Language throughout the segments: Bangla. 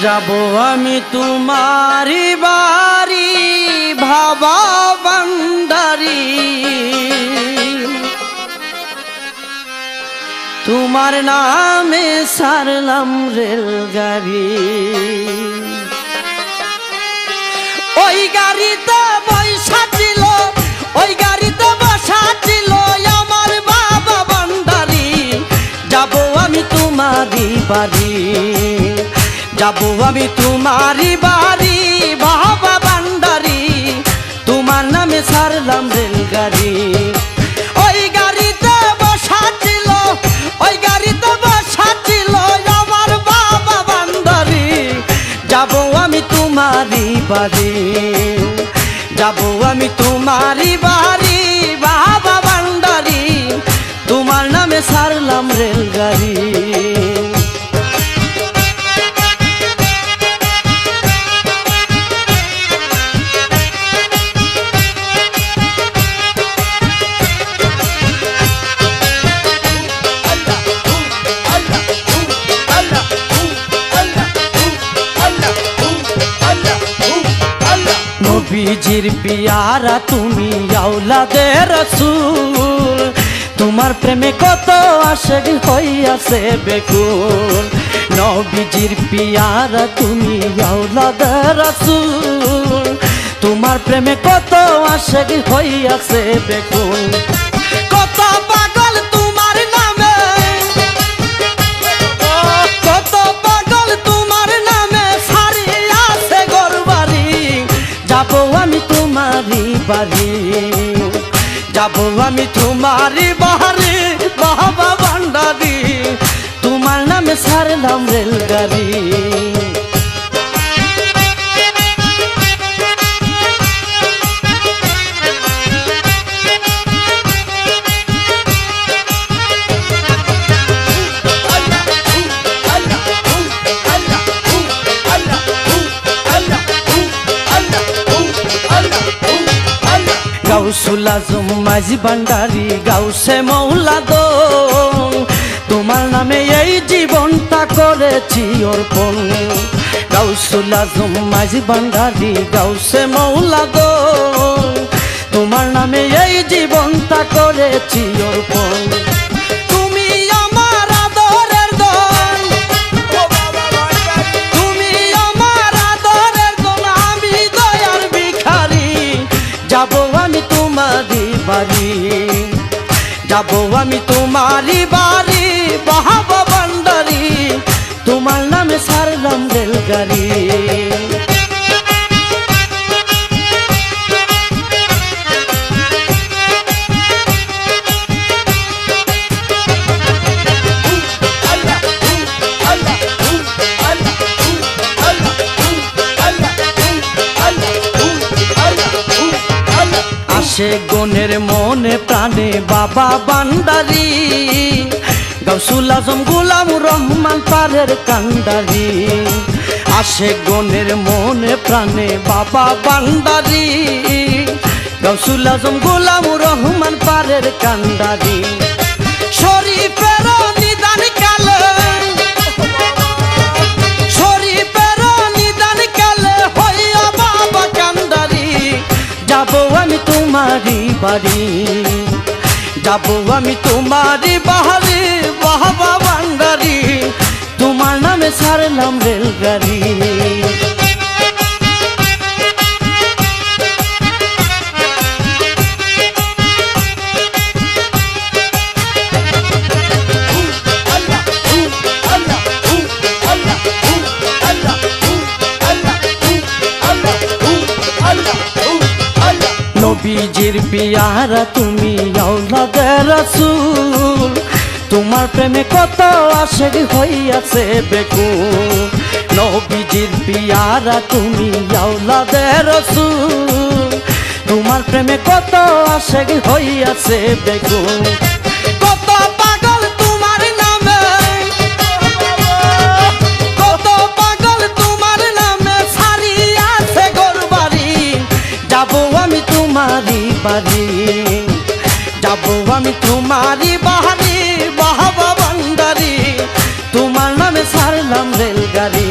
যাব আমি তোমারি বাড়ি ভাবা বান্দারি, তোমার নামে সারলাম রেলগাড়ি। ওই গাড়িতে বসা ছিল, ওই গাড়িতে বসা ছিল আমার বাবা বান্দারি। যাব আমি তোমারি বাড়ি, যাব আমি তোমারি বাড়ি বাবা বান্দারি, তোমার নামে সারলাম রেলগাড়ি। ওই গাড়িতে বসা ছিল, ওই গাড়িতে বসা ছিল আমার বাবা বান্দারি। যাব আমি তোমারি বাড়ি, যাব আমি তোমারি বাড়ি বাবা বান্দারি, তোমার নামে সারলাম রেলগাড়ি। নবীজির পিয়ারা তুমি আওলাদে রাসূল, তোমার প্রেমে কত আশিক হইয়াছে বেকুল। নবীজির পিয়ারা তুমি আওলাদে রাসূল, তোমার প্রেমে কত আশিক হইয়াছে বেকুল। কত পাগল তোমার নামে, কত পাগল তোমার নামে সারিয়াছে ঘরবাড়ি। যাব আমি তোমারি বাড়ি, যাব আমি তোমারি বাড়ি বাবা ভান্ডারি, তোমার নামে সারলাম রেলগাড়ি। গাউসুল আজম মাঝি ভান্ডারি গাউসে মৌলা দো, তোমার নামে এই জীবনটা করেছি অর্পণ। গাউসুল আজম মাঝি ভান্ডারি গাউসে মৌলা দো, তোমার নামে এই জীবনটা করেছি অর্পণ। তুমি আমার আদরের ধন, তুমি আমার আদরের ধন, আমি দয়ার ভিখারি। যাব আমি তোমারি বাড়ি, যাব আমি তোমারি বাড়ি বাবা ভান্ডারি, তোমার নামে সারলাম রেলগাড়ি। আসে গনের মনে প্রাণে বাবা ভান্ডারি, গাউসুল আজম গোলামুর রহমান পারের কান্ডারি। আসে গনের মনে প্রাণে বাবা ভান্ডারি, গাউসুল আজম গোলামুর রহমান পারের কান্ডারি। শরীফের নিদান কালে, শরীফের নিদান কালে হইয়া বাবা কান্ডারি। যাব আমি তোমারি বাড়ি, যাব আমি তোমারি বাড়ি বাবা ভান্ডারি, তোমার নামে সারলাম রেলগাড়ি। নবীজির পিয়ারা তুমি আওলাদে রাসূল, তোমার প্রেমে কত আশিক হইয়াছে বেকুল। নবীজির পিয়ারা তুমি আওলাদে রাসূল, তোমার প্রেমে কত আশিক হইয়াছে বেকুল। কত পাগল তোমার নামে, কত পাগল তোমার নামে সারিয়াছে ঘরবাড়ি। যাব আমি তোমারি বাড়ি, যাব আমি তোমারি বাড়ি বাবা ভান্ডারি, তোমার নামে সারলাম রেলগাড়ি।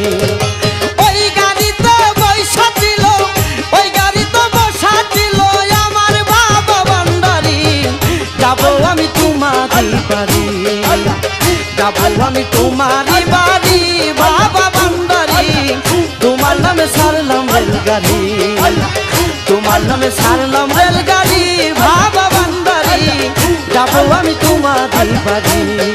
যাবো আমি তোমারই বাড়ি, যাবো আমি তোমারই বাড়ি বাবা বান্দারি, তোমার নামে সারলাম রেলগাড়ি, তোমার নামে সারলাম রেলগাড়ি বাবা বান্দারি, যাবো আমি তোমারই বাড়ি।